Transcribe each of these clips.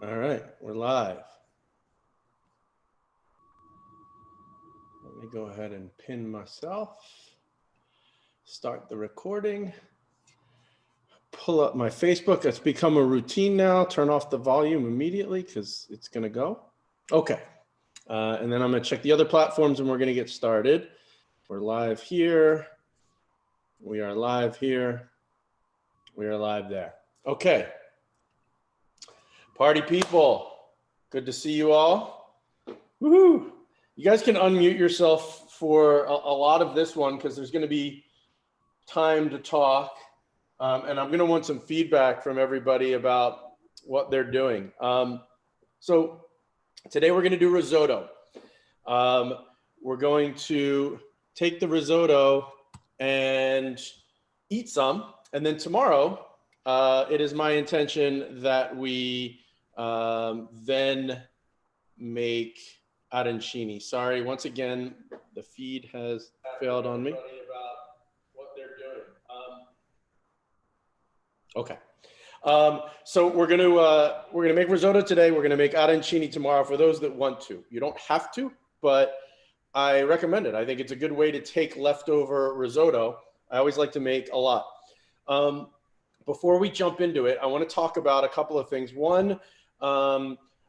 All right, we're live. Let me go ahead and pin myself. Start the recording. Pull up my Facebook. That's become a routine now. Turn off the volume immediately because it's going to go. Okay. And then I'm going to check the other platforms and we're going to get started. We're live here. We are live here. We are live there. Okay. Party people. Good to see you all. Woohoo! You guys can unmute yourself for a lot of this one because there's going to be time to talk. And I'm going to want some feedback from everybody about what they're doing. So today we're going to do risotto. We're going to take the risotto and eat some. And then tomorrow, it is my intention that we then make arancini. Sorry, once again, the feed has failed on me. About what they're doing. Okay. So we're gonna make risotto today. We're gonna make arancini tomorrow for those that want to. You don't have to, but I recommend it. I think it's a good way to take leftover risotto. I always like to make a lot. Before we jump into it, I want to talk about a couple of things. One,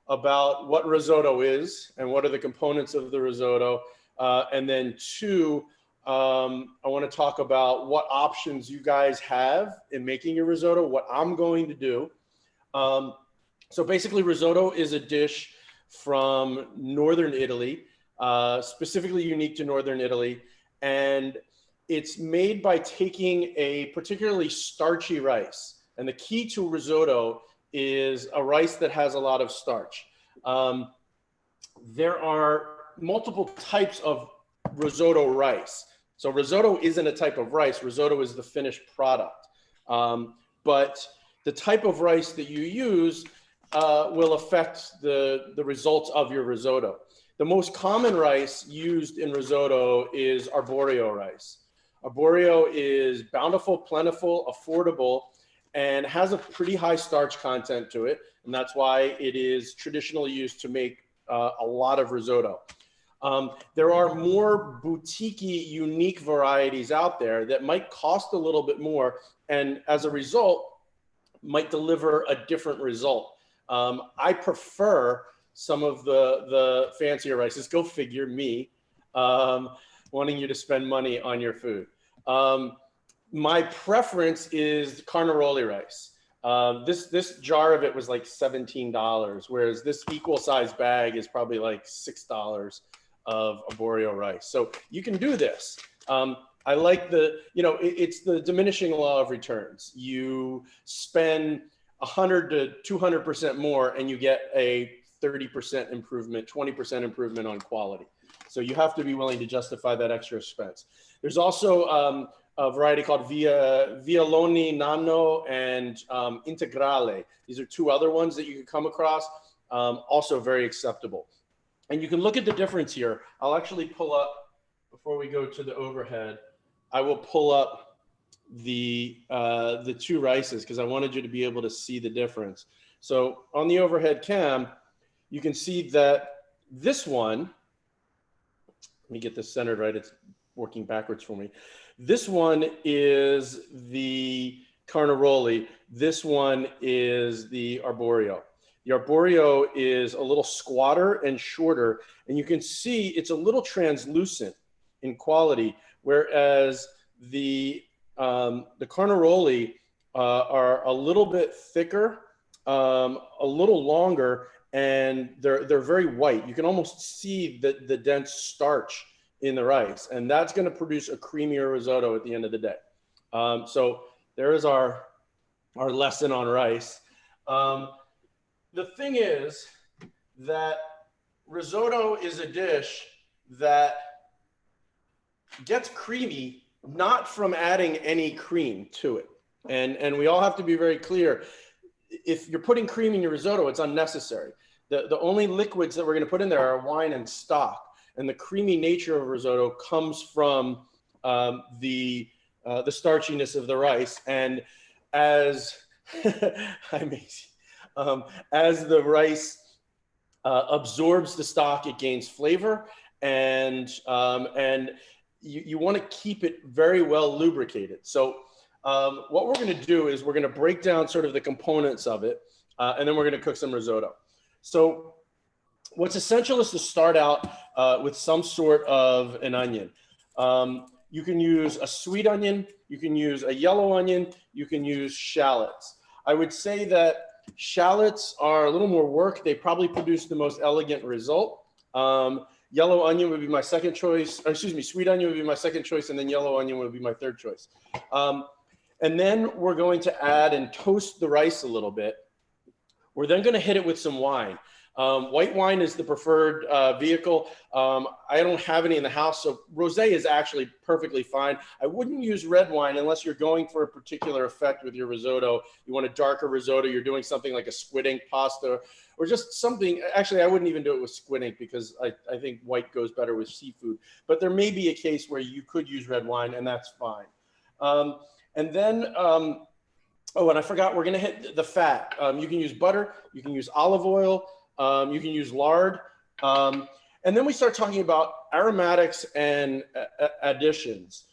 about what risotto is and what are the components of the risotto. And then two, I want to talk about what options you guys have in making your risotto, what I'm going to do. So basically, risotto is a dish from Northern Italy, specifically unique to Northern Italy. And it's made by taking a particularly starchy rice. And the key to risotto is a rice that has a lot of starch. There are multiple types of risotto rice. So risotto isn't a type of rice. Risotto is the finished product. But the type of rice that you use will affect the results of your risotto. The most common rice used in risotto is arborio rice. Arborio is bountiful, plentiful, affordable, and has a pretty high starch content to it. And that's why it is traditionally used to make a lot of risotto. There are more boutique-y, unique varieties out there that might cost a little bit more, and as a result, might deliver a different result. I prefer some of the fancier rices. Go figure, me, wanting you to spend money on your food. My preference is carnaroli rice. This jar of it was like $17, whereas this equal size bag is probably like $6 of arborio rice. So you can do this. I like it's the diminishing law of returns. You spend 100 to 200% more and you get a 30% improvement, 20% improvement on quality. So you have to be willing to justify that extra expense. There's also a variety called Vialoni Nano and Integrale. These are two other ones that you can come across, also very acceptable. And you can look at the difference here. I'll actually pull up, before we go to the overhead, I will pull up the two rices because I wanted you to be able to see the difference. So on the overhead cam, you can see that this one, let me get this centered right, it's working backwards for me. This one is the carnaroli. This one is the arborio. The arborio is a little squatter and shorter, and you can see it's a little translucent in quality, whereas the carnaroli are a little bit thicker, a little longer, and they're very white. You can almost see the dense starch in the rice, and that's going to produce a creamier risotto at the end of the day. So there is our lesson on rice. The thing is that risotto is a dish that gets creamy not from adding any cream to it. And we all have to be very clear. If you're putting cream in your risotto, it's unnecessary. The only liquids that we're going to put in there are wine and stock. And the creamy nature of risotto comes from the starchiness of the rice. And as As the rice absorbs the stock, it gains flavor, and you want to keep it very well lubricated. So what we're going to do is we're going to break down sort of the components of it, and then we're going to cook some risotto. So what's essential is to start out with some sort of an onion. You can use a sweet onion, you can use a yellow onion, you can use shallots. I would say that shallots are a little more work. They probably produce the most elegant result. Yellow onion would be my second choice, or excuse me, sweet onion would be my second choice, and then yellow onion would be my third choice. And then we're going to add and toast the rice a little bit. We're then going to hit it with some wine. White wine is the preferred vehicle. I don't have any in the house, so rosé is actually perfectly fine. I wouldn't use red wine unless you're going for a particular effect with your risotto. You want a darker risotto, you're doing something like a squid ink pasta, or just something. Actually, I wouldn't even do it with squid ink because I think white goes better with seafood. But there may be a case where you could use red wine, and that's fine. And then, oh, and I forgot, we're going to hit the fat. You can use butter, you can use olive oil, you can use lard. And then we start talking about aromatics and additions.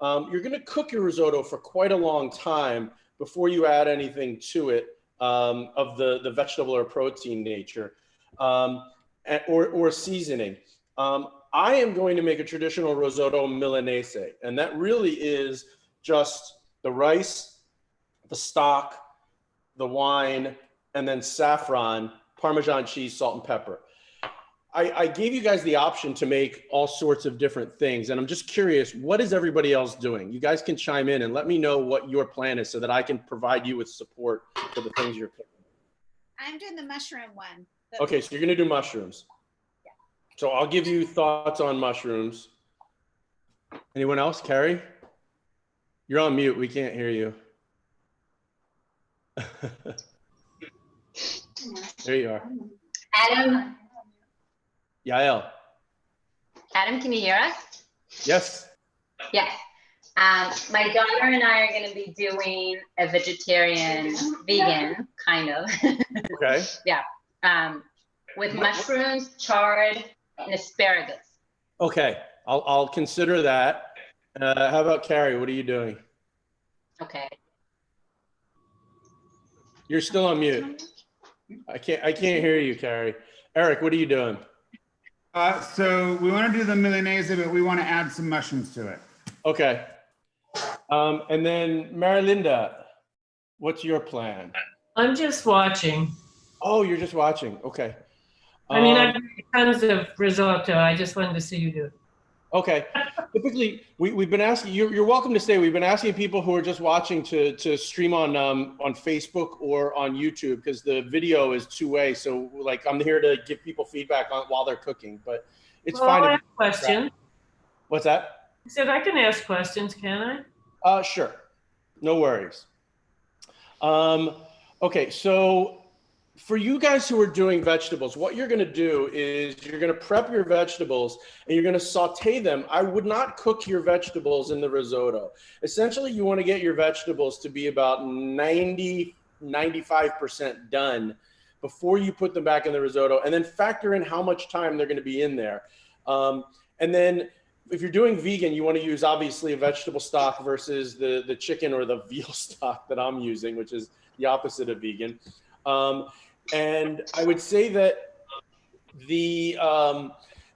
You're going to cook your risotto for quite a long time before you add anything to it of the vegetable or protein nature or seasoning. I am going to make a traditional risotto Milanese, and that really is just the rice, the stock, the wine, and then saffron, Parmesan cheese, salt, and pepper. I gave you guys the option to make all sorts of different things, and I'm just curious, what is everybody else doing? You guys can chime in and let me know what your plan is so that I can provide you with support for the things you're cooking. I'm doing the mushroom one. Okay, so you're gonna do mushrooms. Yeah. So I'll give you thoughts on mushrooms. Anyone else? Carrie? You're on mute, we can't hear you. There you are. Adam. Yael. Adam, can you hear us? Yes. Yes. My daughter and I are going to be doing a vegetarian, vegan, kind of. Okay. Yeah. With mushrooms, chard, and asparagus. Okay, I'll consider that. How about Carrie? What are you doing? Okay. You're still on mute. I can't hear you, Carrie. Eric, what are you doing? So we want to do the Milanese, but we want to add some mushrooms to it. Okay. And then Marilinda, what's your plan? I'm just watching. Oh, you're just watching. Okay. I mean, I've done tons of risotto. I just wanted to see you do it. Okay. Typically, we've been asking, you're welcome to stay. We've been asking people who are just watching to stream on Facebook or on YouTube because the video is two-way. So like I'm here to give people feedback on while they're cooking, but it's fine. I have a question. What's that? I said I can ask questions, can I? Sure. No worries. Okay, so for you guys who are doing vegetables, what you're going to do is you're going to prep your vegetables and you're going to saute them. I would not cook your vegetables in the risotto. Essentially, you want to get your vegetables to be about 95% done before you put them back in the risotto, and then factor in how much time they're going to be in there. And then if you're doing vegan, you want to use obviously a vegetable stock versus the chicken or the veal stock that I'm using, which is the opposite of vegan. And I would say that the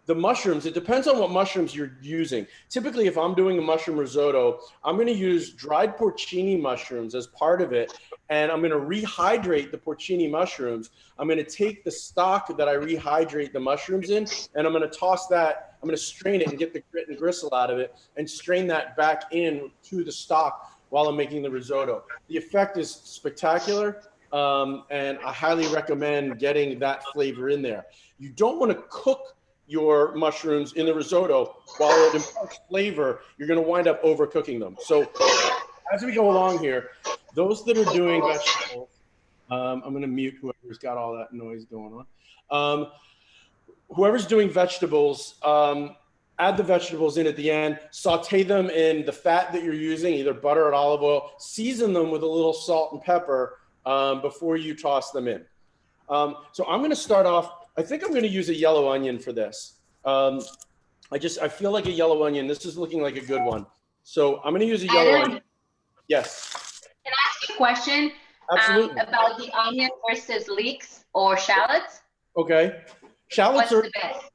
mushrooms, it depends on what mushrooms you're using. Typically, if I'm doing a mushroom risotto, I'm going to use dried porcini mushrooms as part of it. And I'm going to rehydrate the porcini mushrooms. I'm going to take the stock that I rehydrate the mushrooms in, and I'm going to toss that. I'm going to strain it and get the grit and gristle out of it and strain that back in to the stock while I'm making the risotto. The effect is spectacular. And I highly recommend getting that flavor in there. You don't want to cook your mushrooms in the risotto while it imparts flavor. You're going to wind up overcooking them. So as we go along here, those that are doing vegetables, I'm going to mute whoever's got all that noise going on. Whoever's doing vegetables, add the vegetables in at the end, saute them in the fat that you're using, either butter or olive oil, season them with a little salt and pepper before you toss them in. So I'm going to start off. I think I'm going to use a yellow onion for this. I feel like a yellow onion. This is looking like a good one. So I'm going to use a yellow onion. Yes. Can I ask you a question? Absolutely. About the onion versus leeks or shallots? Okay. Shallots What's are the best?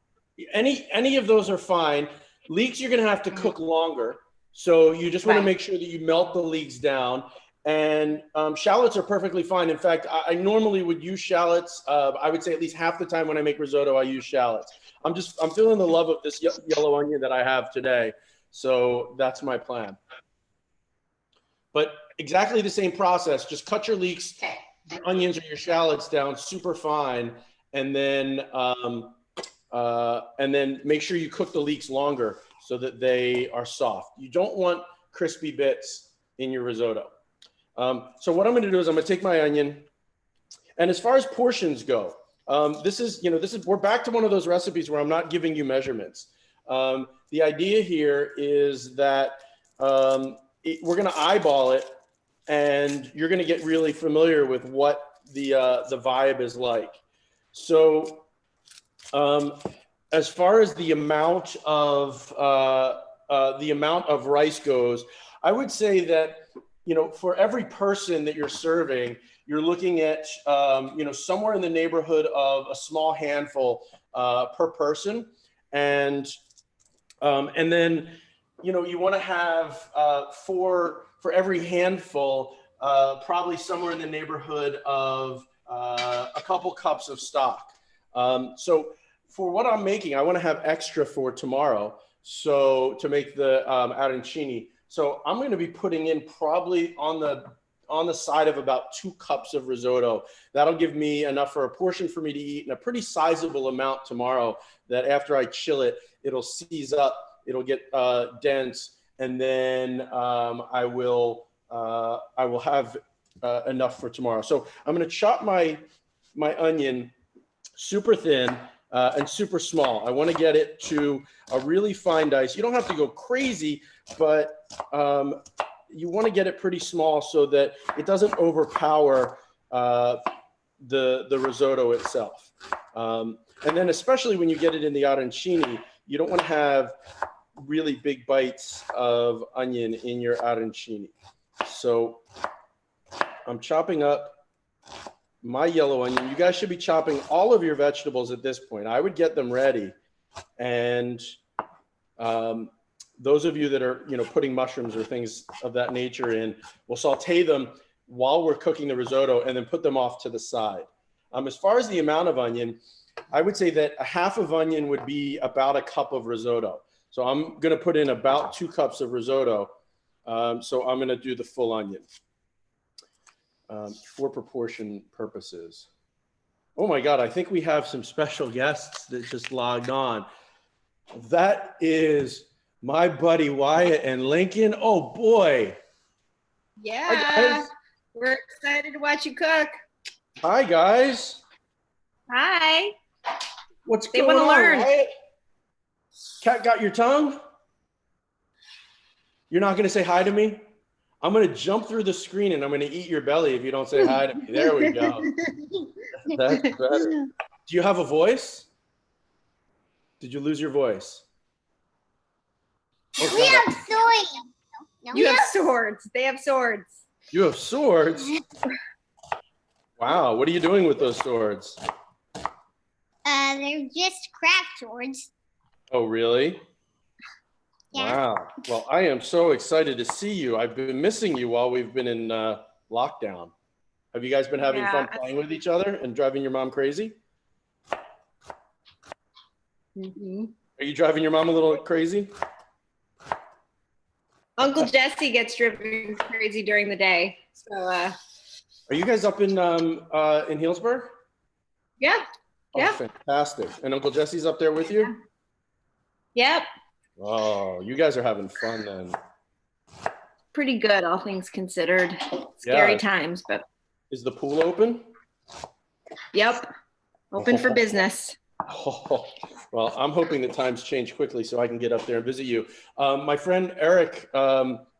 any of those are fine. Leeks you're going to have to cook longer. So you just want to Right. make sure that you melt the leeks down. And shallots are perfectly fine. In fact, I normally would use shallots. I would say at least half the time when I make risotto, I use shallots. I'm feeling the love of this yellow onion that I have today. So that's my plan. But exactly the same process. Just cut your leeks, your onions or your shallots down super fine, and then make sure you cook the leeks longer so that they are soft. You don't want crispy bits in your risotto. So what I'm going to do is I'm going to take my onion, and as far as portions go, we're back to one of those recipes where I'm not giving you measurements. The idea here is that we're going to eyeball it, and you're going to get really familiar with what the vibe is like. So as far as the amount of rice goes, I would say that, for every person that you're serving, you're looking at, somewhere in the neighborhood of a small handful per person. And then, you want to have for every handful, probably somewhere in the neighborhood of a couple cups of stock. So for what I'm making, I want to have extra for tomorrow. So to make the arancini. So I'm going to be putting in probably on the side of about 2 cups of risotto. That'll give me enough for a portion for me to eat, and a pretty sizable amount tomorrow that after I chill it, it'll seize up, it'll get dense, and then I will have enough for tomorrow. So I'm going to chop my onion super thin and super small. I want to get it to a really fine dice. You don't have to go crazy, but you want to get it pretty small so that it doesn't overpower the risotto itself. And then especially when you get it in the arancini, you don't want to have really big bites of onion in your arancini. So I'm chopping up my yellow onion. You guys should be chopping all of your vegetables at this point. I would get them ready. And those of you that are, putting mushrooms or things of that nature in, we'll saute them while we're cooking the risotto and then put them off to the side. As far as the amount of onion, I would say that a half of onion would be about a cup of risotto. So I'm going to put in about 2 cups of risotto. So I'm going to do the full onion for proportion purposes. Oh my God, I think we have some special guests that just logged on. That is my buddy Wyatt and Lincoln. Oh boy. Yeah. Hi, guys. We're excited to watch you cook. Hi guys. Hi. What's They going on, wanna learn. Wyatt? Cat got your tongue? You're not going to say hi to me? I'm going to jump through the screen and I'm going to eat your belly if you don't say hi to me. There we go. That's better. Do you have a voice? Did you lose your voice? Oh, We have swords. No, You have swords. They have swords. You have swords? Wow. What are you doing with those swords? they're just craft swords. Oh, really? Yeah. Wow. Well, I am so excited to see you. I've been missing you while we've been in lockdown. Have you guys been having fun playing with each other and driving your mom crazy? Mm-hmm. Are you driving your mom a little crazy? Uncle Jesse gets driven crazy during the day. So Are you guys up in Healdsburg? yeah. Oh, Yeah. fantastic. And Uncle Jesse's up there with you? Yep. Oh, you guys are having fun then. Pretty good, all things considered. Scary Yeah. times, but Is the pool open? yep. Open for business. Oh, well, I'm hoping that times change quickly so I can get up there and visit you. My friend Eric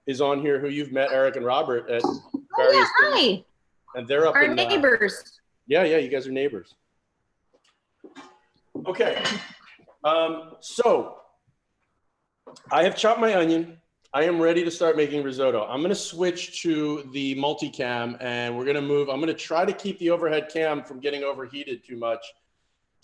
is on here, who you've met, Eric and Robert, at various things. Hi. And they're up Our in neighbors. Yeah, you guys are neighbors. Okay. So I have chopped my onion. I am ready to start making risotto. I'm going to switch to the multicam and we're going to move. I'm going to try to keep the overhead cam from getting overheated too much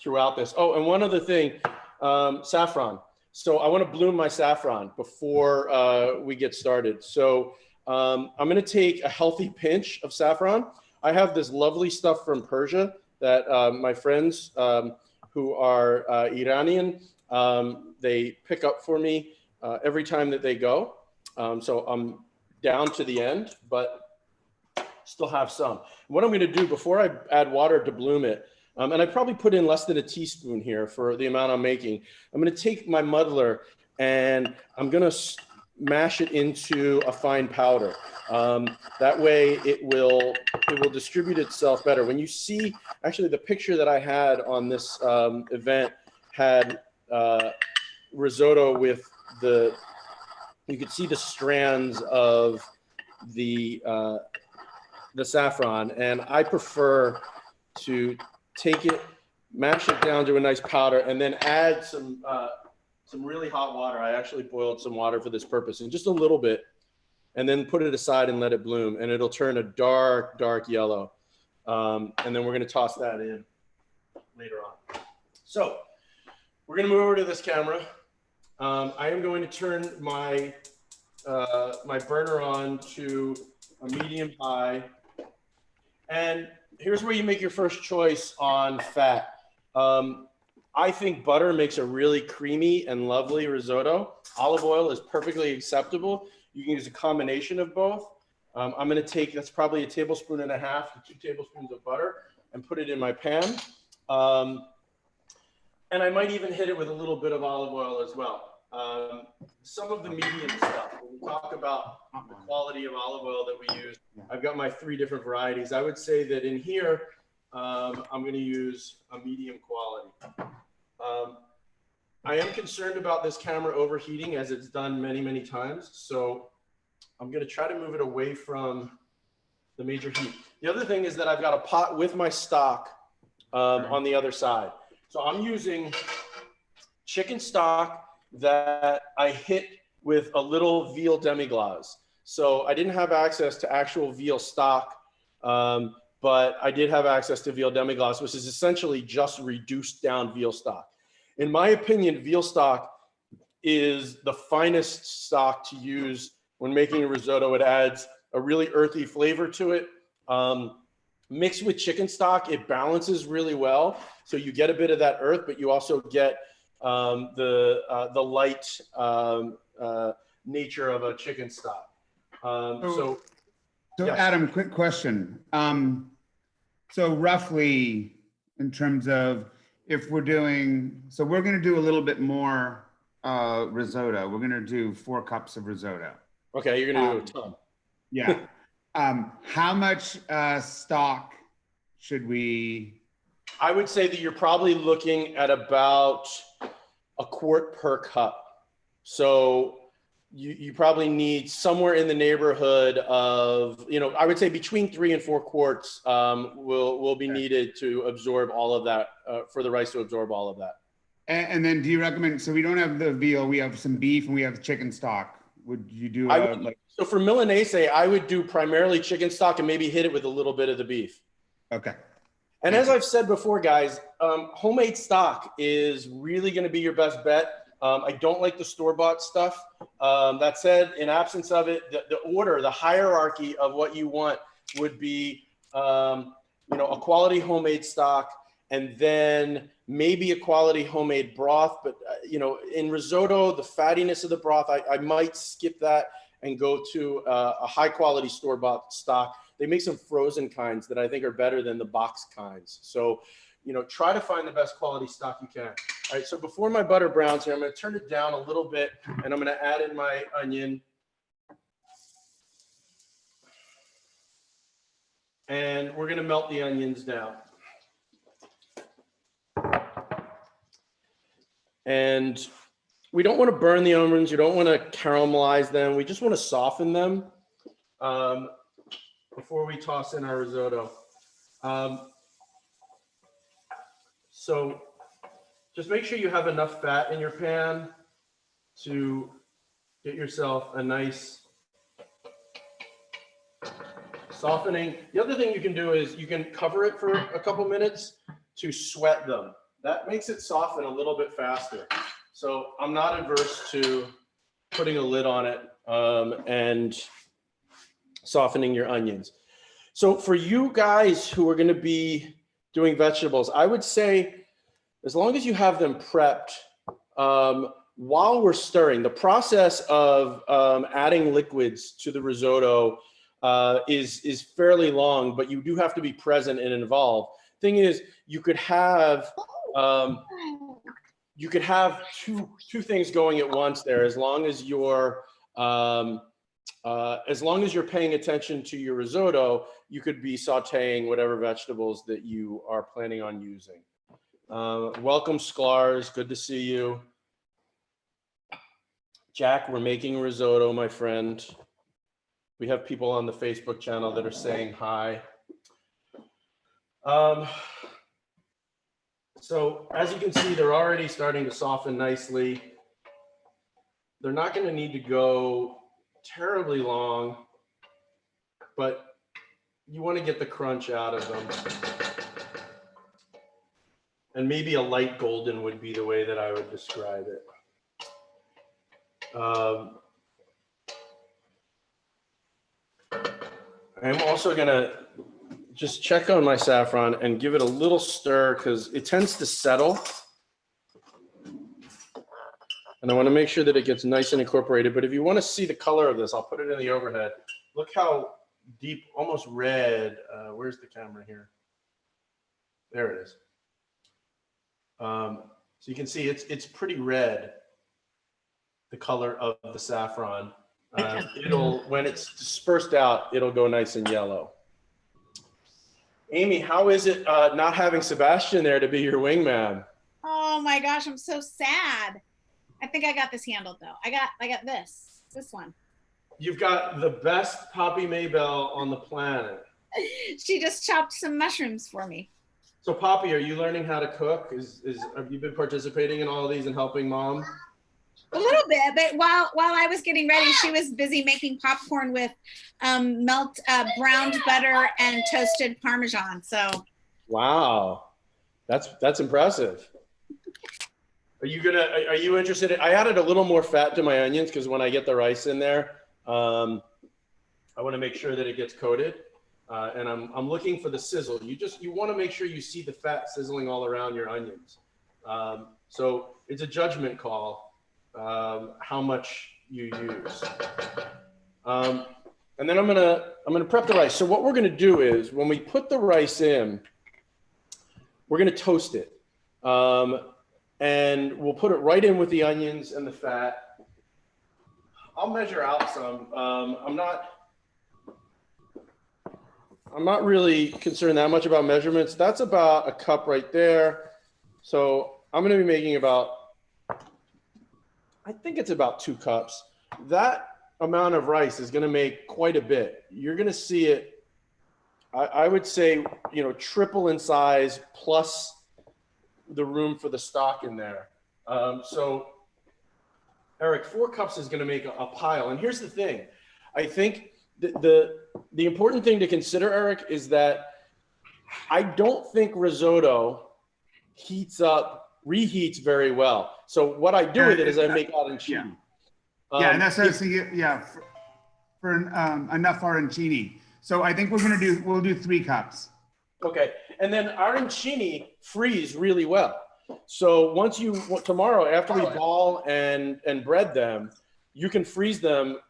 throughout this. Oh, and one other thing, saffron. So I want to bloom my saffron before we get started. So I'm going to take a healthy pinch of saffron. I have this lovely stuff from Persia that my friends who are Iranian, they pick up for me every time that they go. So I'm down to the end, but still have some. What I'm going to do before I add water to bloom it, and I probably put in less than a teaspoon here for the amount I'm making. I'm going to take my muddler and I'm going to mash it into a fine powder. That way it will distribute itself better. When you see, actually the picture that I had on this event had risotto with you could see the strands of the saffron, and I prefer to take it, mash it down to a nice powder, and then add some really hot water. I actually boiled some water for this purpose, and just a little bit, and then put it aside and let it bloom, and it'll turn a dark, dark yellow. And then we're going to toss that in later on. So we're going to move over to this camera. I am going to turn my my burner on to a medium high, and here's where you make your first choice on fat. I think butter makes a really creamy and lovely risotto. Olive oil is perfectly acceptable. You can use a combination of both. I'm going to take, that's probably 1.5 tablespoons to 2 tablespoons of butter, and put it in my pan. And I might even hit it with a little bit of olive oil as well. Some of the medium stuff, when we talk about the quality of olive oil that we use, I've got my 3 different varieties. I would say that in here, I'm going to use a medium quality. I am concerned about this camera overheating, as it's done many, many times. So I'm going to try to move it away from the major heat. The other thing is that I've got a pot with my stock on the other side. So I'm using chicken stock that I hit with a little veal demi-glace. So I didn't have access to actual veal stock, but I did have access to veal demi-glace, which is essentially just reduced down veal stock. In my opinion, veal stock is the finest stock to use when making a risotto. It adds a really earthy flavor to it. Mixed with chicken stock, it balances really well. So you get a bit of that earth, but you also get the light nature of a chicken stock. So yes. Adam, quick question. So roughly in terms of, if we're doing, so we're going to do a little bit more risotto. We're going to do 4 cups of risotto. Okay, you're going to do a ton. Yeah. How much stock should we? I would say that you're probably looking at about 1 quart per cup. So you probably need somewhere in the neighborhood of, I would say between 3 and 4 quarts will be needed to absorb all of that, for the rice to absorb all of that. And then do you recommend, so we don't have the veal, we have some beef and we have chicken stock. Would you do so for Milanese, I would do primarily chicken stock and maybe hit it with a little bit of the beef. Okay. And as I've said before, guys, homemade stock is really going to be your best bet. I don't like the store-bought stuff. That said, in absence of it, the order, the hierarchy of what you want would be, a quality homemade stock, and then maybe a quality homemade broth. But, in risotto, the fattiness of the broth, I might skip that and go to a high-quality store-bought stock. They make some frozen kinds that I think are better than the box kinds. So, try to find the best quality stock you can. All right, so before my butter browns here, I'm going to turn it down a little bit, and I'm going to add in my onion. And we're going to melt the onions down. And we don't want to burn the onions. You don't want to caramelize them. We just want to soften them before we toss in our risotto. So just make sure you have enough fat in your pan to get yourself a nice softening. The other thing you can do is you can cover it for a couple minutes to sweat them. That makes it soften a little bit faster. So I'm not adverse to putting a lid on it and softening your onions. So for you guys who are going to be doing vegetables, I would say as long as you have them prepped while we're stirring, the process of adding liquids to the risotto is fairly long, but you do have to be present and involved. Thing is, you could have two things going at once there, as long as you're paying attention to your risotto. You could be sautéing whatever vegetables that you are planning on using. Welcome, Sklars. Good to see you. Jack, we're making risotto, my friend. We have people on the Facebook channel that are saying hi. So as you can see, they're already starting to soften nicely. They're not going to need to go terribly long, but you want to get the crunch out of them. And maybe a light golden would be the way that I would describe it. I'm also going to just check on my saffron and give it a little stir because it tends to settle. And I want to make sure that it gets nice and incorporated. But if you want to see the color of this, I'll put it in the overhead. Look how deep, almost red. Where's the camera here? There it is. So you can see it's pretty red, the color of the saffron. When it's dispersed out, it'll go nice and yellow. Amy, how is it not having Sebastian there to be your wingman? Oh my gosh, I'm so sad. I think I got this handled though. I got this one. You've got the best Poppy Maybell on the planet. She just chopped some mushrooms for me. So Poppy, are you learning how to cook? Have you been participating in all of these and helping Mom? A little bit, but while I was getting ready, she was busy making popcorn with browned butter and toasted Parmesan. So. Wow, that's impressive. Are you interested in, I added a little more fat to my onions because when I get the rice in there, I want to make sure that it gets coated. And I'm looking for the sizzle. You want to make sure you see the fat sizzling all around your onions. So it's a judgment call. How much you use. And then I'm gonna prep the rice. So what we're gonna do is when we put the rice in, we're gonna toast it. And we'll put it right in with the onions and the fat. I'll measure out some. I'm not really concerned that much about measurements. That's about a cup right there. So I'm gonna be making I think it's about 2 cups. That amount of rice is going to make quite a bit. You're going to see it, I would say, triple in size plus the room for the stock in there. So Eric, 4 cups is going to make a pile. And here's the thing. I think the important thing to consider, Eric, is that I don't think risotto reheats very well. So what I do with it is I make arancini. And that's what I was thinking, for enough arancini. So I think we'll do 3 cups. Okay, and then arancini freeze really well. So tomorrow after we ball and bread them, you can freeze them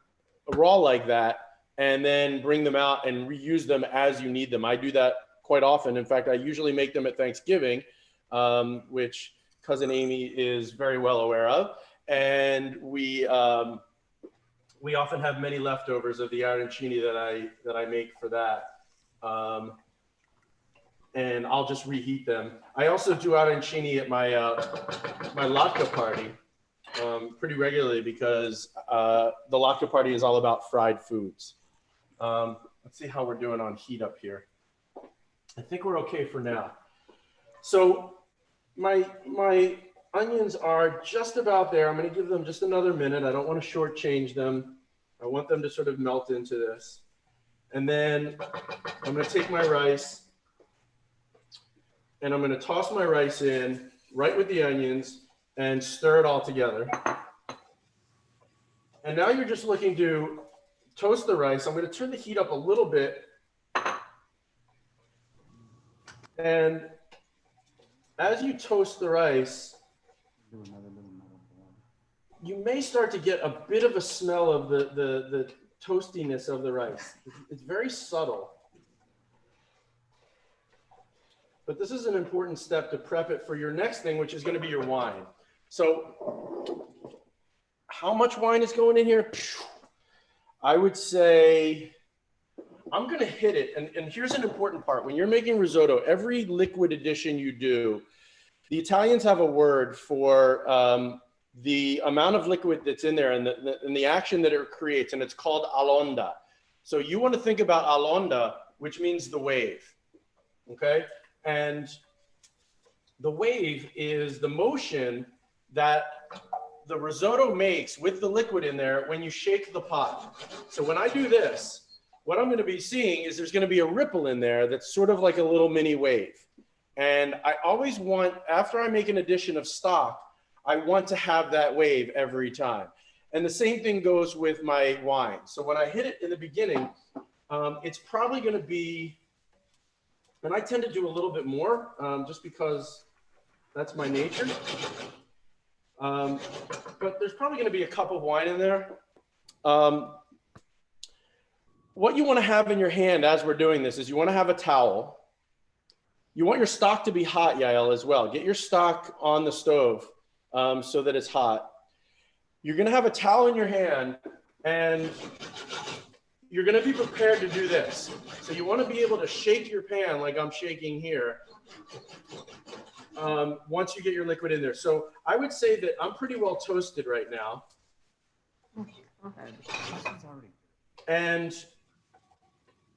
raw like that and then bring them out and reuse them as you need them. I do that quite often. In fact, I usually make them at Thanksgiving, which Cousin Amy is very well aware of. And we often have many leftovers of the arancini that I make for that. And I'll just reheat them. I also do arancini at my latke party pretty regularly because the latke party is all about fried foods. Let's see how we're doing on heat up here. I think we're okay for now. So my onions are just about there. I'm going to give them just another minute. I don't want to shortchange them. I want them to sort of melt into this. And then I'm going to take my rice and I'm going to toss my rice in right with the onions and stir it all together. And now you're just looking to toast the rice. I'm going to turn the heat up a little bit. And as you toast the rice, you may start to get a bit of a smell of the toastiness of the rice. It's very subtle. But this is an important step to prep it for your next thing, which is going to be your wine. So how much wine is going in here? I would say I'm going to hit it. And here's an important part. When you're making risotto, every liquid addition you do, the Italians have a word for the amount of liquid that's in there and the action that it creates, and it's called all'onda. So you want to think about all'onda, which means the wave, okay? And the wave is the motion that the risotto makes with the liquid in there when you shake the pot. So when I do this, what I'm going to be seeing is there's going to be a ripple in there that's sort of like a little mini wave. And I always want, after I make an addition of stock, I want to have that wave every time. And the same thing goes with my wine. So when I hit it in the beginning, it's probably going to be, and I tend to do a little bit more just because that's my nature. But there's probably going to be a cup of wine in there. What you want to have in your hand as we're doing this is you want to have a towel. You want your stock to be hot, Yael, as well. Get your stock on the stove so that it's hot. You're going to have a towel in your hand, and you're going to be prepared to do this. So you want to be able to shake your pan like I'm shaking here once you get your liquid in there. So I would say that I'm pretty well toasted right now. And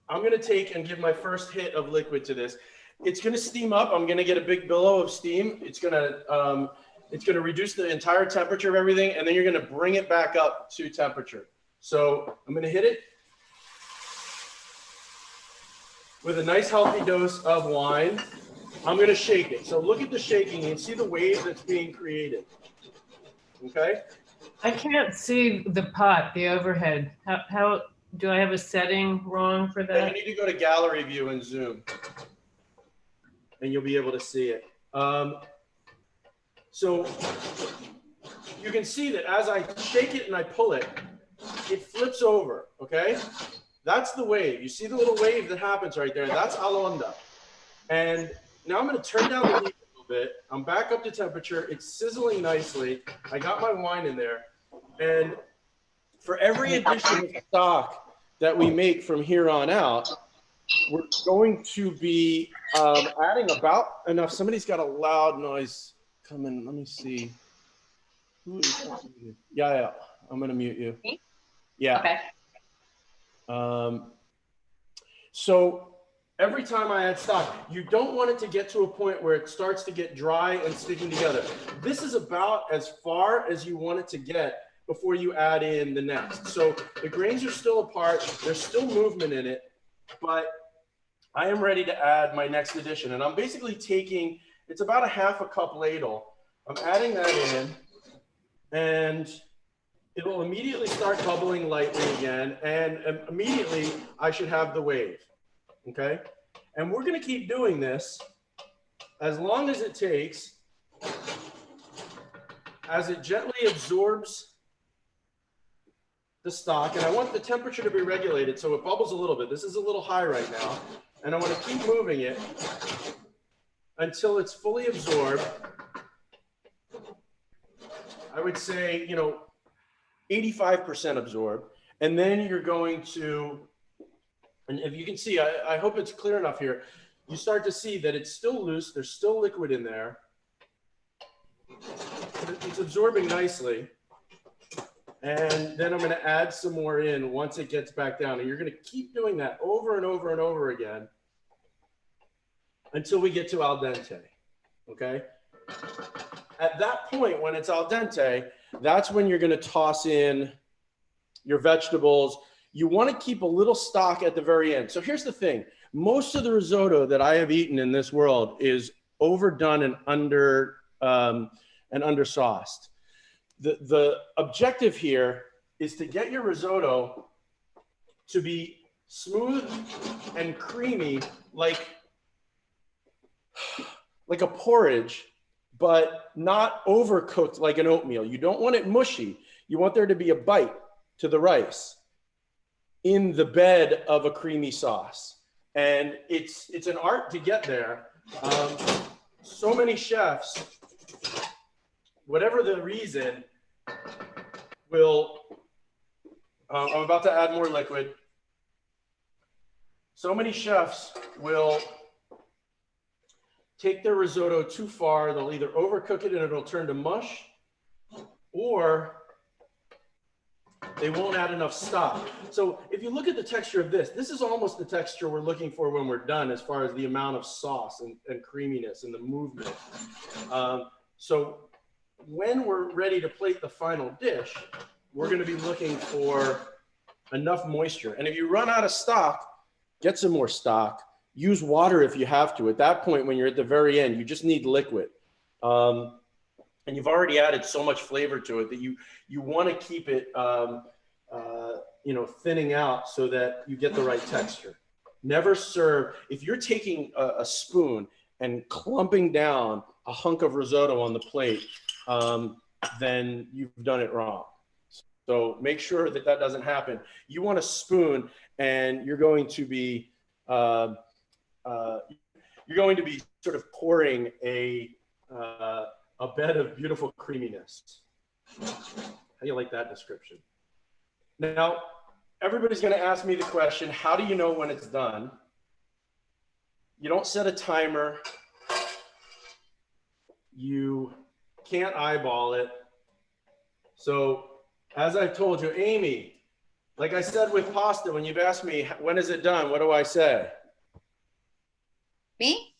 I'm going to take and give my first hit of liquid to this. It's going to steam up. I'm going to get a big billow of steam. It's going to reduce the entire temperature of everything, and then you're going to bring it back up to temperature. So I'm going to hit it with a nice healthy dose of wine. I'm going to shake it. So look at the shaking and see the wave that's being created. Okay? I can't see the pot, the overhead. How do I have a setting wrong for And that? you need to go to gallery view and zoom, and you'll be able to see it. So you can see that as I shake it and I pull it, it flips over, okay? That's the wave. You see the little wave that happens right there? That's all'onda. And now I'm going to turn down the heat a little bit. I'm back up to temperature. It's sizzling nicely. I got my wine in there. And for every addition of stock that we make from here on out, we're going to be adding about enough. Somebody's got a loud noise coming. Let me see. Who is that? Yeah, I'm going to mute you. Me? Yeah. Okay. So every time I add stock, you don't want it to get to a point where it starts to get dry and sticking together. This is about as far as you want it to get before you add in the next. So the grains are still apart. There's still movement in it, but I am ready to add my next addition. And I'm basically taking, it's about a half a cup ladle. I'm adding that in, and it will immediately start bubbling lightly again. And immediately I should have the wave, okay? And we're gonna keep doing this as long as it takes, as it gently absorbs the stock. And I want the temperature to be regulated so it bubbles a little bit. This is a little high right now. And I want to keep moving it until it's fully absorbed. I would say, 85% absorbed. And then you're going to, and if you can see, I hope it's clear enough here, you start to see that it's still loose. There's still liquid in there. It's absorbing nicely. And then I'm going to add some more in once it gets back down. And you're going to keep doing that over and over and over again until we get to al dente, okay? At that point, when it's al dente, that's when you're going to toss in your vegetables. You want to keep a little stock at the very end. So here's the thing. Most of the risotto that I have eaten in this world is overdone and undersauced. The objective here is to get your risotto to be smooth and creamy like a porridge, but not overcooked like an oatmeal. You don't want it mushy. You want there to be a bite to the rice in the bed of a creamy sauce. And it's an art to get there. So many chefs, whatever the reason, will, I'm about to add more liquid. So many chefs will take their risotto too far. They'll either overcook it and it'll turn to mush, or they won't add enough stock. So if you look at the texture of this, this is almost the texture we're looking for when we're done, as far as the amount of sauce and creaminess and the movement. So when we're ready to plate the final dish, we're going to be looking for enough moisture. And if you run out of stock, get some more stock. Use water if you have to. At that point, when you're at the very end, you just need liquid. And you've already added so much flavor to it that you want to keep it thinning out so that you get the right texture. Never serve, if you're taking a spoon and clumping down a hunk of risotto on the plate, then you've done it wrong. So make sure that that doesn't happen. You want a spoon, and you're going to be sort of pouring a bed of beautiful creaminess. How do you like that description? Now, everybody's going to ask me the question, how do you know when it's done? You don't set a timer. You can't eyeball it. So, as I've told you, Amy, like I said with pasta, when you've asked me, when is it done? What do I say? Me?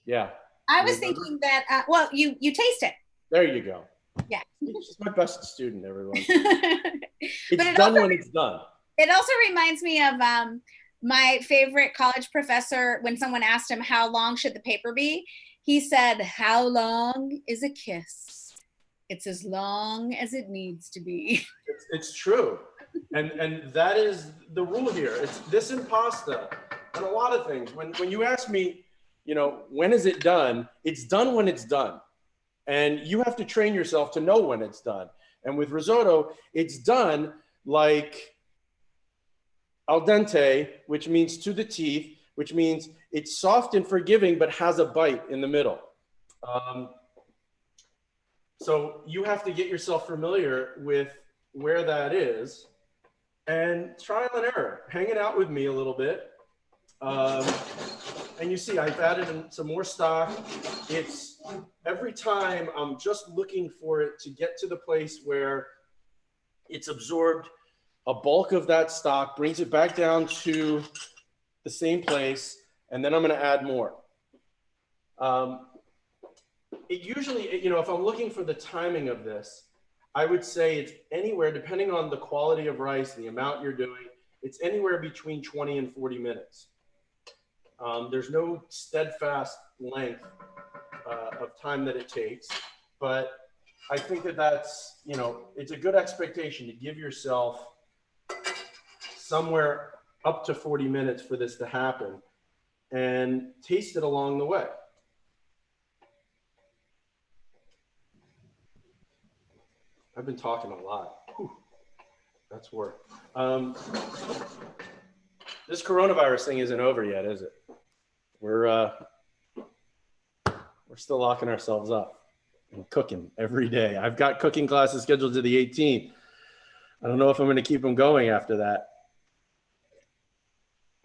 Yeah. I was thinking that, well, you taste it. There you go. Yeah. She's my best student, everyone. But It's done when it's done. It also reminds me of my favorite college professor. When someone asked him, how long should the paper be? He said, how long is a kiss? It's as long as it needs to be. It's true. And that is the rule here. It's this in pasta and a lot of things. When you ask me, when is it done? It's done when it's done. And you have to train yourself to know when it's done. And with risotto, it's done like al dente, which means to the teeth, which means it's soft and forgiving, but has a bite in the middle. So you have to get yourself familiar with where that is, and trial and error, hang it out with me a little bit. And you see, I've added in some more stock. It's every time I'm just looking for it to get to the place where it's absorbed a bulk of that stock, brings it back down to the same place, and then I'm going to add more. It usually, if I'm looking for the timing of this, I would say it's anywhere, depending on the quality of rice, the amount you're doing, it's anywhere between 20 and 40 minutes. There's no steadfast length of time that it takes, but I think that that's, it's a good expectation to give yourself somewhere up to 40 minutes for this to happen, and taste it along the way. I've been talking a lot. Whew. That's work. This coronavirus thing isn't over yet, is it? We're still locking ourselves up and cooking every day. I've got cooking classes scheduled to the 18th. I don't know if I'm going to keep them going after that.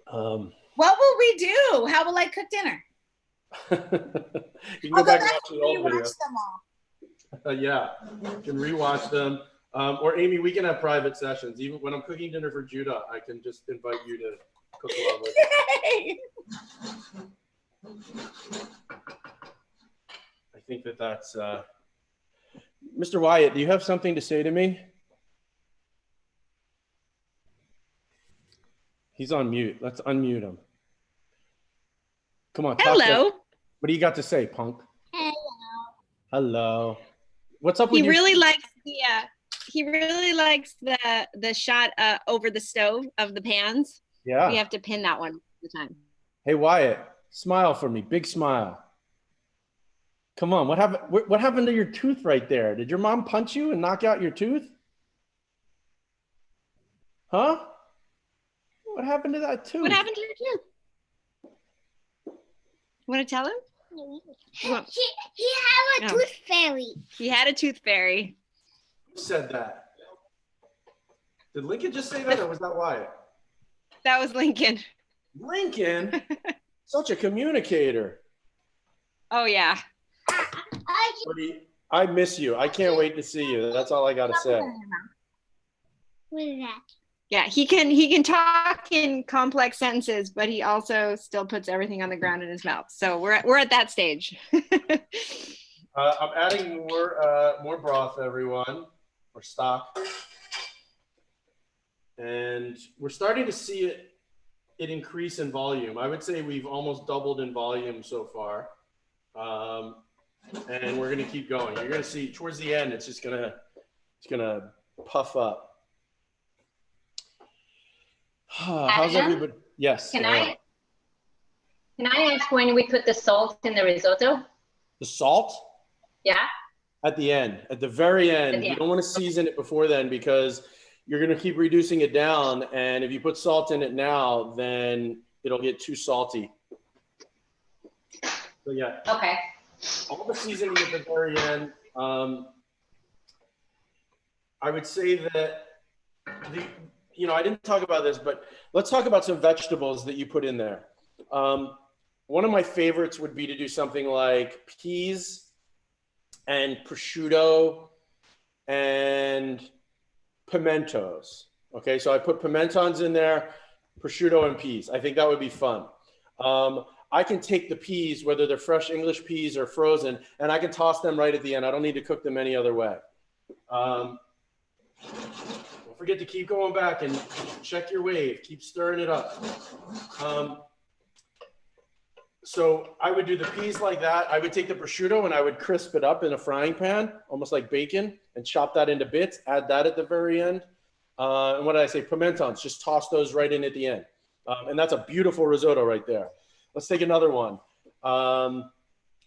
What will we do? How will I cook dinner? You can go back and watch the old rewatch video. them all. Yeah, you can rewatch them. Or Amy, we can have private sessions. Even when I'm cooking dinner for Judah, I can just invite you to cook along with me. Yay! I think that that's, Mr. Wyatt, do you have something to say to me? He's on mute. Let's unmute him. Come on. Talk to Hello. us. What do you got to say, punk? Hello. Hello. What's up with He your really likes the shot over the stove of the pans. Yeah. We have to pin that one all the time. Hey, Wyatt, smile for me. Big smile. Come on. What happened to your tooth right there? Did your mom punch you and knock out your tooth? Huh? What happened to that tooth? What happened to your tooth? Want to tell him? He have a No. tooth fairy. He had a tooth fairy. Who said that? Did Lincoln just say that, or was that Wyatt? That was Lincoln. Lincoln? Such a communicator. Oh yeah. Buddy, I miss you. I can't wait to see you. That's all I got to say. What is that? Yeah, he can talk in complex sentences, but he also still puts everything on the ground in his mouth. So we're at that stage. I'm adding more broth, everyone, or stock, and we're starting to see it increase in volume. I would say we've almost doubled in volume so far, and we're going to keep going. You're going to see towards the end, it's gonna puff up. How's everybody? Yes. Can I ask when we put the salt in the risotto? The salt? Yeah. At the end, at the very end. At the You end. don't want to season it before then because you're going to keep reducing it down. And if you put salt in it now, then it'll get too salty. So yeah, Okay. all the seasoning at the very end. I would say that I didn't talk about this, but let's talk about some vegetables that you put in there. One of my favorites would be to do something like peas and prosciutto and pimentos. Okay, so I put pimentons in there, prosciutto and peas. I think that would be fun. I can take the peas, whether they're fresh English peas or frozen, and I can toss them right at the end. I don't need to cook them any other way. Don't forget to keep going back and check your wave. Keep stirring it up. So I would do the peas like that. I would take the prosciutto and I would crisp it up in a frying pan, almost like bacon, and chop that into bits. Add that at the very end. And what did I say? Pimentons. Just toss those right in at the end. And that's a beautiful risotto right there. Let's take another one.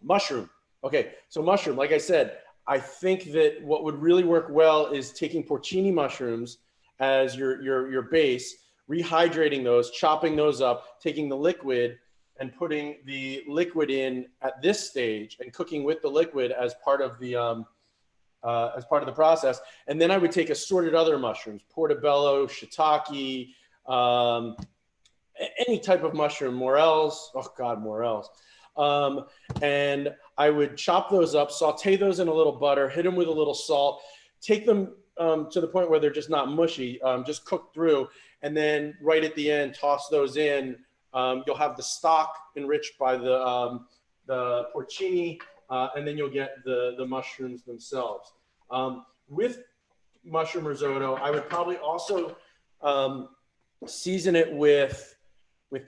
Mushroom. Okay, so mushroom, like I said, I think that what would really work well is taking porcini mushrooms as your base, rehydrating those, chopping those up, taking the liquid and putting the liquid in at this stage and cooking with the liquid as part of the process. And then I would take assorted other mushrooms, portobello, shiitake, any type of mushroom, morels. Oh God, morels. And I would chop those up, saute those in a little butter, hit them with a little salt, take them to the point where they're just not mushy, just cook through. And then right at the end, toss those in. You'll have the stock enriched by the porcini, and then you'll get the mushrooms themselves. With mushroom risotto, I would probably also season it with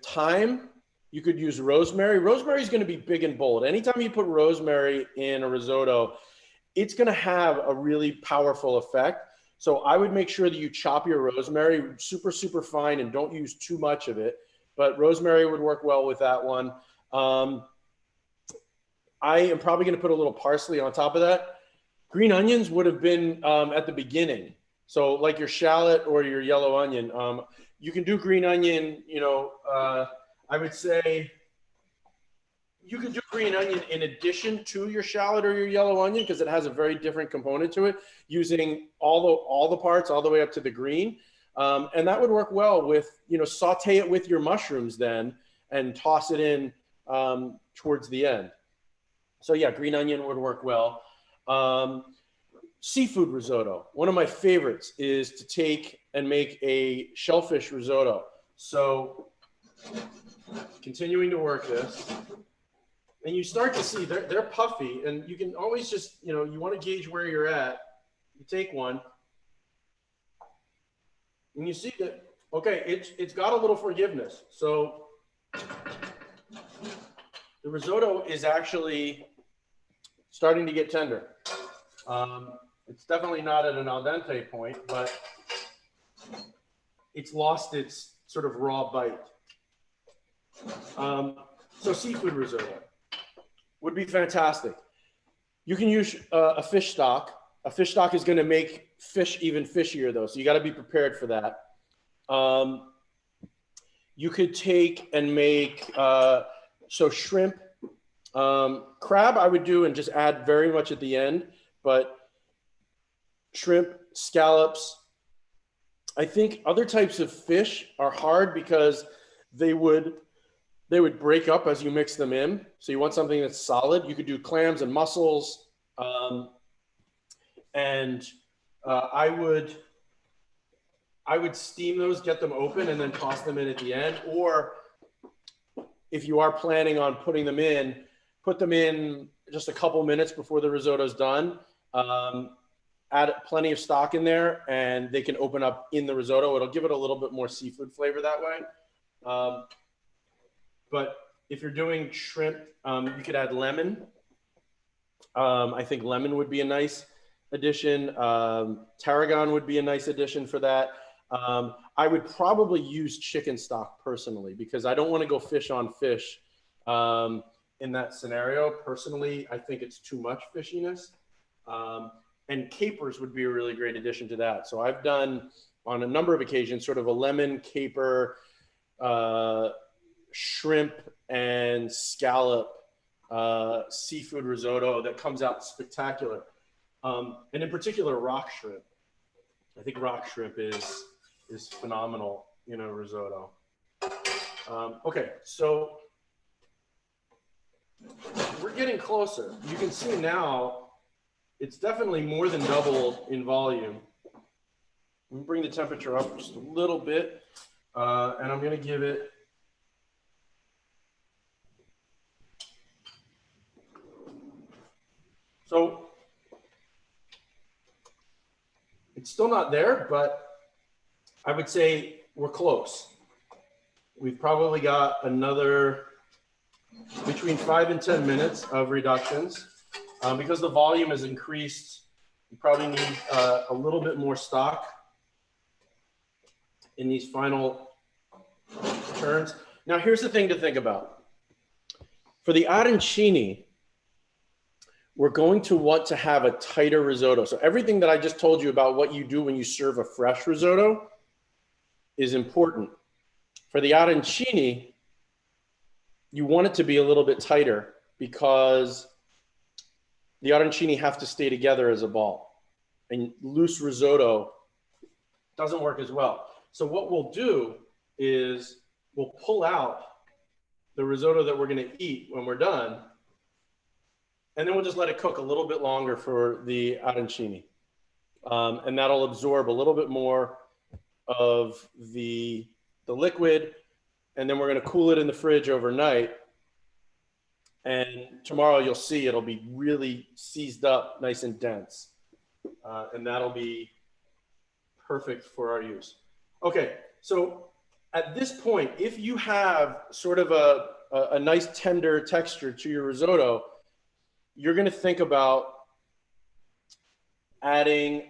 thyme. You could use rosemary. Rosemary is going to be big and bold. Anytime you put rosemary in a risotto, it's going to have a really powerful effect. So I would make sure that you chop your rosemary super, super fine and don't use too much of it. But rosemary would work well with that one. I am probably going to put a little parsley on top of that. Green onions would have been at the beginning. So like your shallot or your yellow onion, you can do green onion, I would say you can do green onion in addition to your shallot or your yellow onion because it has a very different component to it, using all the parts all the way up to the green. And that would work well with, saute it with your mushrooms then and toss it in towards the end. So yeah, green onion would work well. Seafood risotto. One of my favorites is to take and make a shellfish risotto. So continuing to work this. And you start to see they're puffy, and you can always just, you know, you want to gauge where you're at. You take one, and you see that, okay, it's got a little forgiveness. So the risotto is actually starting to get tender. It's definitely not at an al dente point, but it's lost its sort of raw bite. So seafood risotto would be fantastic. You can use a fish stock. A fish stock is going to make fish even fishier, though, so you got to be prepared for that. You could take and make so shrimp, crab I would do and just add very much at the end, but shrimp, scallops. I think other types of fish are hard because they would break up as you mix them in. So you want something that's solid. You could do clams and mussels. I would steam those, get them open, and then toss them in at the end. Or if you are planning on putting them in, put them in just a couple minutes before the risotto's done. Add plenty of stock in there, and they can open up in the risotto. It'll give it a little bit more seafood flavor that way. But if you're doing shrimp, you could add lemon. I think lemon would be a nice addition. Tarragon would be a nice addition for that. I would probably use chicken stock personally, because I don't want to go fish on fish in that scenario. Personally, I think it's too much fishiness. And capers would be a really great addition to that. So I've done on a number of occasions sort of a lemon, caper, shrimp and scallop seafood risotto that comes out spectacular. And in particular, rock shrimp. I think rock shrimp is phenomenal in a risotto. Okay, so we're getting closer. You can see now it's definitely more than doubled in volume. Let me bring the temperature up just a little bit, and I'm going to give it so it's still not there, but I would say we're close. We've probably got another between 5 and 10 minutes of reductions. Because the volume has increased, you probably need a little bit more stock in these final turns. Now, here's the thing to think about. For the arancini, we're going to want to have a tighter risotto. So everything that I just told you about what you do when you serve a fresh risotto is important. For the arancini, you want it to be a little bit tighter because the arancini have to stay together as a ball, and loose risotto doesn't work as well. So what we'll do is we'll pull out the risotto that we're going to eat when we're done, and then we'll just let it cook a little bit longer for the arancini. And that'll absorb a little bit more of the liquid, and then we're going to cool it in the fridge overnight. And tomorrow you'll see it'll be really seized up, nice and dense. And that'll be perfect for our use. Okay, so at this point, if you have sort of a nice tender texture to your risotto, you're going to think about adding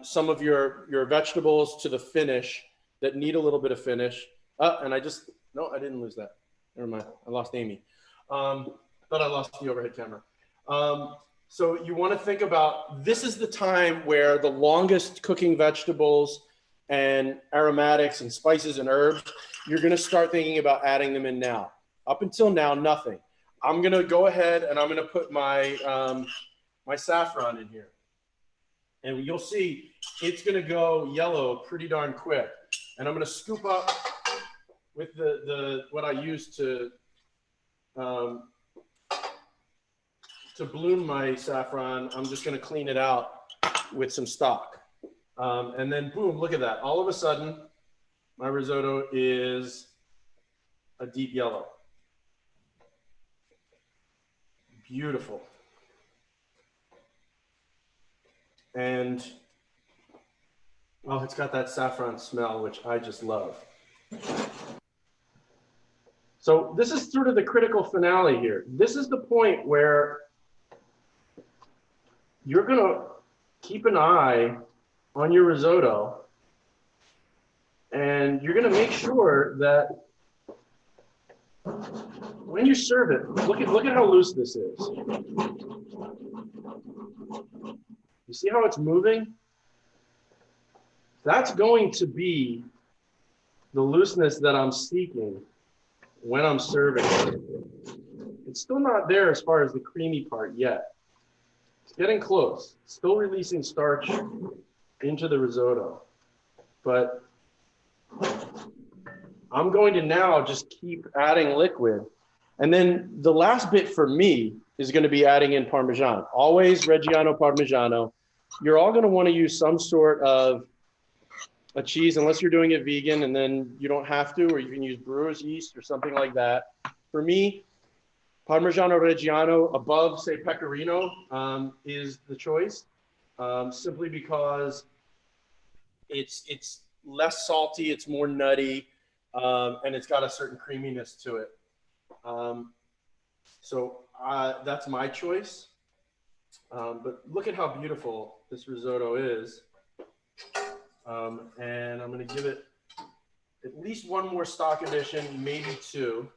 some of your vegetables to the finish that need a little bit of finish. And I didn't lose that. Never mind, I lost Amy. Thought I lost the overhead camera. So you want to think about, this is the time where the longest cooking vegetables and aromatics and spices and herbs, you're going to start thinking about adding them in now. Up until now, nothing. I'm going to go ahead and I'm going to put my, my saffron in here. And you'll see it's going to go yellow pretty darn quick. And I'm going to scoop up with what I use to bloom my saffron. I'm just going to clean it out with some stock. And then boom, look at that. All of a sudden, my risotto is a deep yellow. Beautiful. And, oh, it's got that saffron smell, which I just love. So this is sort of the critical finale here. This is the point where you're gonna keep an eye on your risotto, and you're gonna make sure that when you serve it, look at how loose this is. You see how it's moving? That's going to be the looseness that I'm seeking when I'm serving it. It's still not there as far as the creamy part yet. It's getting close. Still releasing starch into the risotto. But I'm going to now just keep adding liquid. And then the last bit for me is going to be adding in Parmesan. Always Reggiano Parmigiano. You're all going to want to use some sort of a cheese, unless you're doing it vegan, and then you don't have to, or you can use brewer's yeast or something like that. For me, Parmigiano Reggiano above, say, Pecorino is the choice, simply because it's less salty, it's more nutty, and it's got a certain creaminess to it. So that's my choice. But look at how beautiful this risotto is. And I'm going to give it at least one more stock addition, maybe two.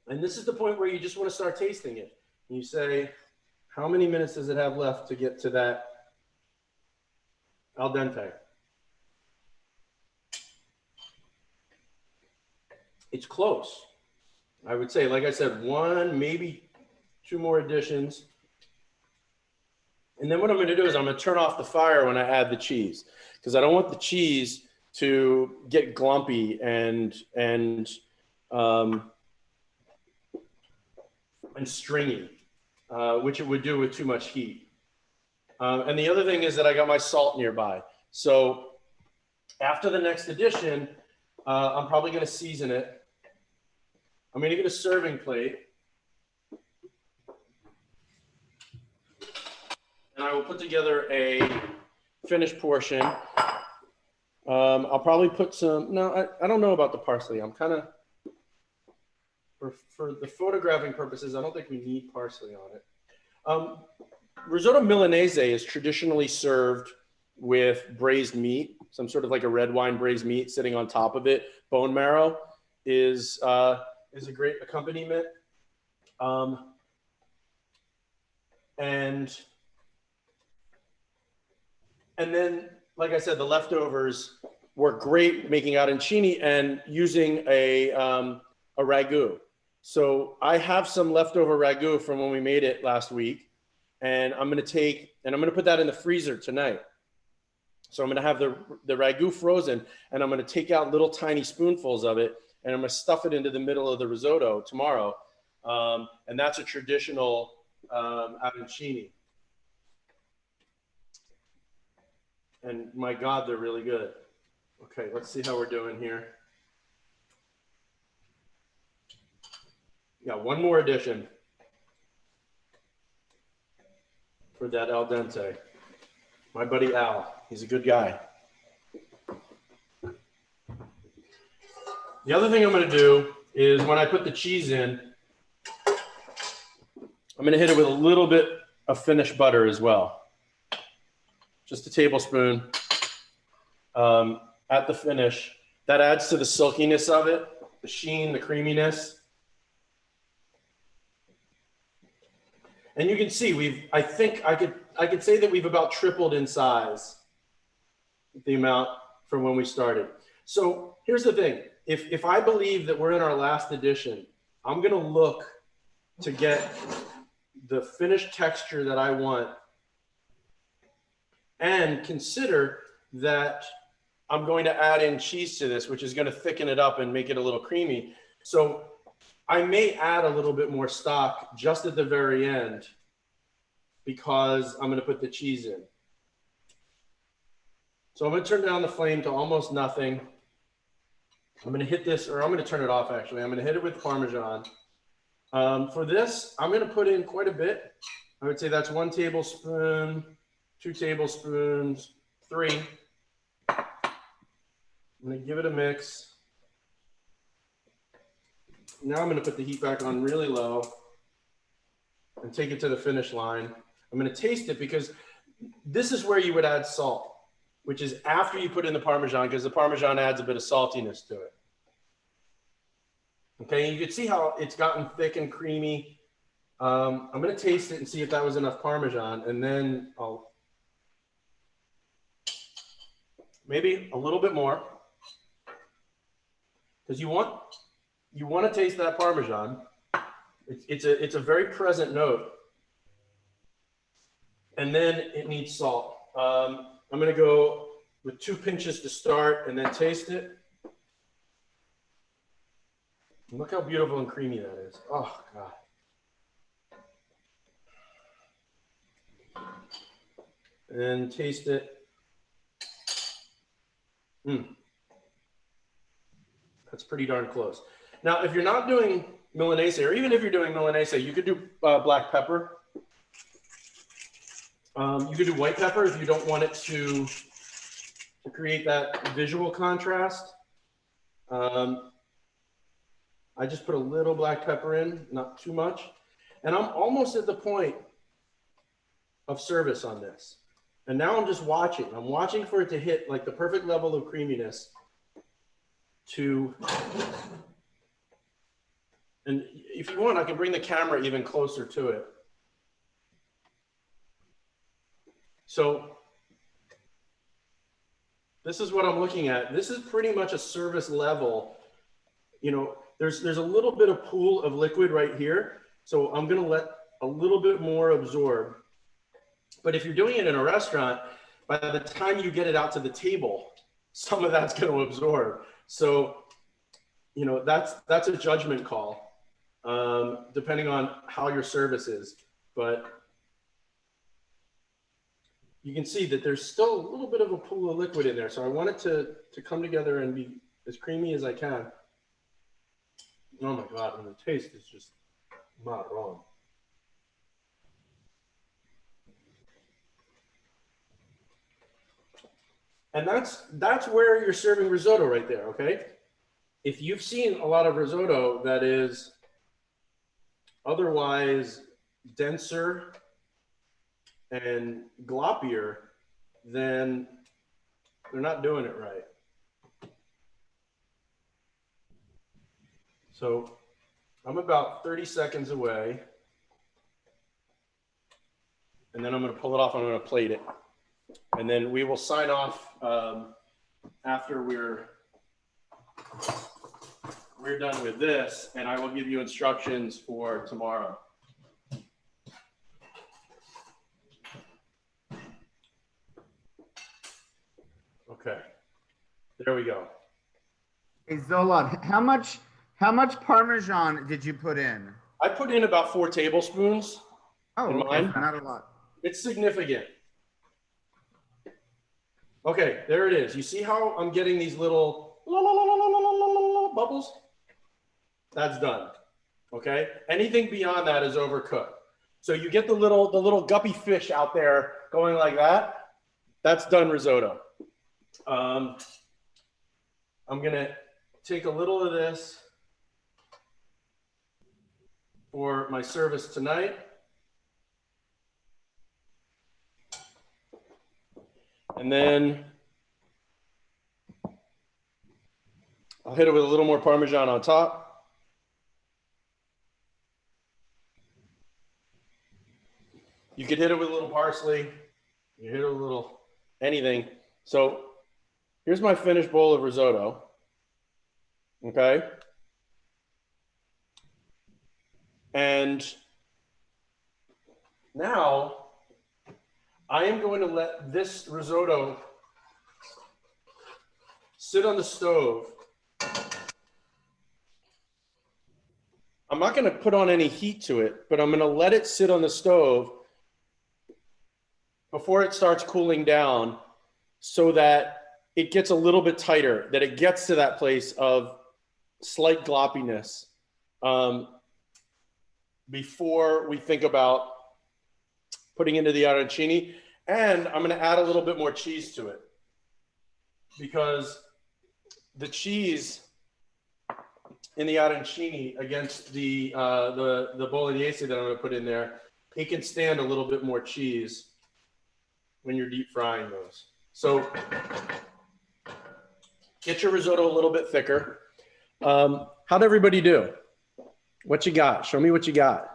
And this is the point where you just want to start tasting it. You say, how many minutes does it have left to get to that al dente? It's close. I would say, like I said, one, maybe two more additions. And then what I'm going to do is I'm going to turn off the fire when I add the cheese, because I don't want the cheese to get glumpy and stringy, which it would do with too much heat. And the other thing is that I got my salt nearby. So after the next addition, I'm probably going to season it. I'm going to get a serving plate. And I will put together a finished portion. I'll probably put some, no, I don't know about the parsley. I'm kind of, for the photographing purposes, I don't think we need parsley on it. Risotto Milanese is traditionally served with braised meat, some sort of like a red wine braised meat sitting on top of it. Bone marrow is a great accompaniment. And then, like I said, the leftovers work great making arancini and using a ragu. So I have some leftover ragu from when we made it last week, and I'm going to put that in the freezer tonight. So I'm going to have the ragu frozen, and I'm going to take out little tiny spoonfuls of it, and I'm going to stuff it into the middle of the risotto tomorrow. And that's a traditional arancini. And my God, they're really good. Okay, let's see how we're doing here. Yeah, one more addition for that al dente. My buddy Al, he's a good guy. The other thing I'm going to do is when I put the cheese in, I'm going to hit it with a little bit of finished butter as well. Just a tablespoon at the finish. That adds to the silkiness of it, the sheen, the creaminess. And you can see I think I could say that we've about tripled in size the amount from when we started. So here's the thing. If I believe that we're in our last edition, I'm going to look to get the finished texture that I want, and consider that I'm going to add in cheese to this, which is going to thicken it up and make it a little creamy. So I may add a little bit more stock just at the very end because I'm going to put the cheese in. So I'm going to turn down the flame to almost nothing. I'm going to hit this, or I'm going to turn it off actually. I'm going to hit it with Parmesan. For this, I'm going to put in quite a bit. I would say that's 1 tablespoon, 2 tablespoons, 3. I'm going to give it a mix. Now I'm going to put the heat back on really low and take it to the finish line. I'm going to taste it because this is where you would add salt, which is after you put in the Parmesan, because the Parmesan adds a bit of saltiness to it. Okay, you can see how it's gotten thick and creamy. I'm going to taste it and see if that was enough Parmesan, and then I'll maybe a little bit more, because you want to taste that Parmesan. It's a very present note, and then it needs salt. I'm going to go with 2 pinches to start, and then taste it. Look how beautiful and creamy that is. Oh, God. And taste it. That's pretty darn close. Now, if you're not doing Milanese, or even if you're doing Milanese, you could do black pepper. You could do white pepper if you don't want it to create that visual contrast. I just put a little black pepper in, not too much. And I'm almost at the point of service on this. And now I'm just watching. I'm watching for it to hit like the perfect level of creaminess and if you want, I can bring the camera even closer to it. So this is what I'm looking at. This is pretty much a service level. You know, there's a little bit of pool of liquid right here. So I'm going to let a little bit more absorb. But if you're doing it in a restaurant, by the time you get it out to the table, some of that's going to absorb. So, you know, that's a judgment call, depending on how your service is. But you can see that there's still a little bit of a pool of liquid in there. So I want it to come together and be as creamy as I can. Oh my God, and the taste is just not wrong. And that's where you're serving risotto right there, okay? If you've seen a lot of risotto that is otherwise denser and gloppier, then they're not doing it right. So I'm about 30 seconds away, and then I'm going to pull it off. I'm going to plate it, and then we will sign off after we're done with this, and I will give you instructions for tomorrow. Okay, there we go. Hey, Zolot, how much Parmesan did you put in? I put in about 4 tablespoons. Oh, in okay, mine. not a lot. It's significant. Okay, there it is. You see how I'm getting these little bubbles? That's done. Okay. Anything beyond that is overcooked. So you get the little guppy fish out there going like that. That's done risotto. I'm gonna take a little of this for my service tonight. And then I'll hit it with a little more Parmesan on top. You could hit it with a little parsley. You hit it with a little anything. So here's my finished bowl of risotto. Okay. And now I am going to let this risotto sit on the stove. I'm not going to put on any heat to it, but I'm going to let it sit on the stove before it starts cooling down so that it gets a little bit tighter, that it gets to that place of slight gloppiness. before we think about putting into the arancini. And I'm going to add a little bit more cheese to it, because the cheese in the arancini against the bolognese that I'm going to put in there, it can stand a little bit more cheese when you're deep frying those. So get your risotto a little bit thicker. How'd everybody do? What you got? Show me what you got.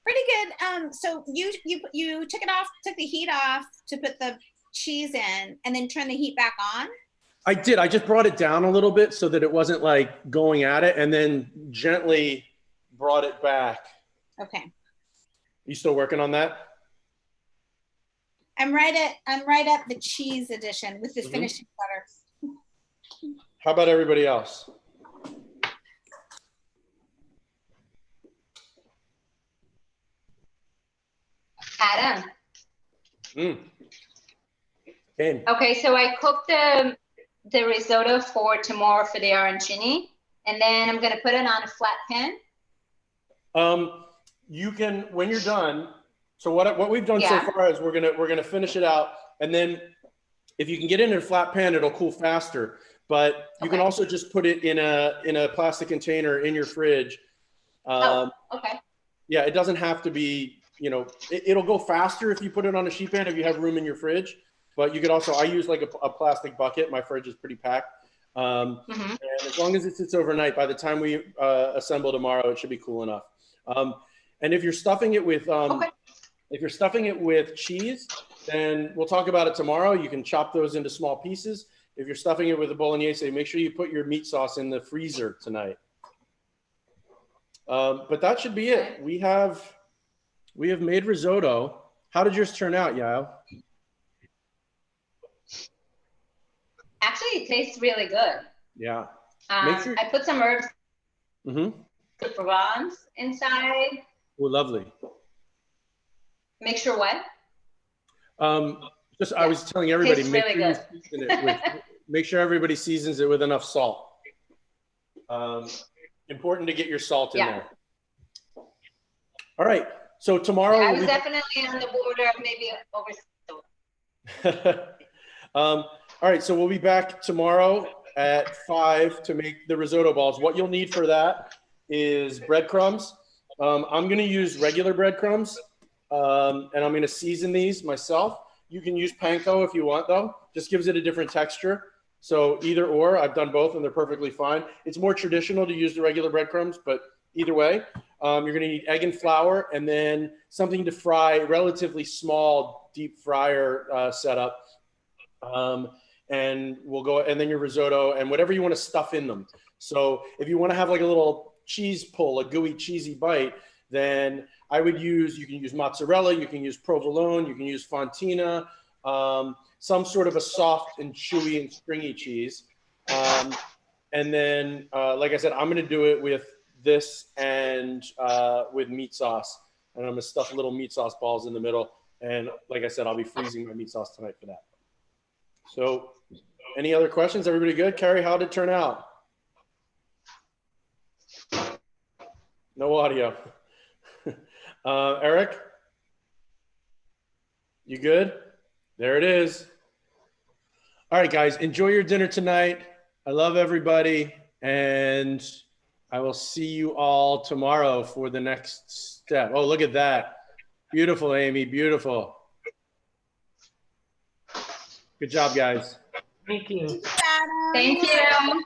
Pretty good. So you took it off, took the heat off to put the cheese in, and then turn the heat back on? I did. I just brought it down a little bit so that it wasn't like going at it, and then gently brought it back. Okay. You still working on that? I'm right at the cheese edition with the finishing butter. How about everybody else? Adam. Kane. Okay, so I cooked the risotto for tomorrow for the arancini, and then I'm gonna put it on a flat pan. You can, when you're done. So what we've done so far is we're gonna finish it out, and then if you can get it in a flat pan, it'll cool faster. But you can also just put it in a plastic container in your fridge. Okay. Yeah, it doesn't have to be. You know, it'll go faster if you put it on a sheet pan if you have room in your fridge. But you could also, I use like a plastic bucket. My fridge is pretty packed. And as long as it sits overnight, by the time we assemble tomorrow, it should be cool enough. And if you're stuffing it with cheese, then we'll talk about it tomorrow. You can chop those into small pieces. If you're stuffing it with a bolognese, make sure you put your meat sauce in the freezer tonight. But that should be it. We have made risotto. How did yours turn out, Yael? Actually, it tastes really good. Yeah. I put some herbs, Mm-hmm. the Provence inside. Oh, lovely. Make sure what? I was telling everybody, Tastes really good. Make sure everybody seasons it with enough salt. Important to get your salt in there. All right. So tomorrow, I was definitely on the border of maybe over. All right, so we'll be back tomorrow at 5 to make the risotto balls. What you'll need for that is breadcrumbs. I'm going to use regular breadcrumbs, and I'm going to season these myself. You can use panko if you want, though. Just gives it a different texture. So either or, I've done both, and they're perfectly fine. It's more traditional to use the regular breadcrumbs, but either way, you're going to need egg and flour, and then something to fry, relatively small deep fryer setup. And we'll go, and then your risotto and whatever you want to stuff in them. So if you want to have like a little cheese pull, a gooey cheesy bite, then I would use, you can use mozzarella, you can use provolone, you can use fontina, some sort of a soft and chewy and stringy cheese. And then, like I said, I'm going to do it with this and with meat sauce. And I'm going to stuff little meat sauce balls in the middle. And like I said, I'll be freezing my meat sauce tonight for that. So any other questions? Everybody good? Carrie, how did it turn out? No audio. Eric? You good? There it is. All right, guys, enjoy your dinner tonight. I love everybody. And I will see you all tomorrow for the next step. Oh, look at that. Beautiful, Amy. Beautiful. Good job, guys. Thank you. Thank you.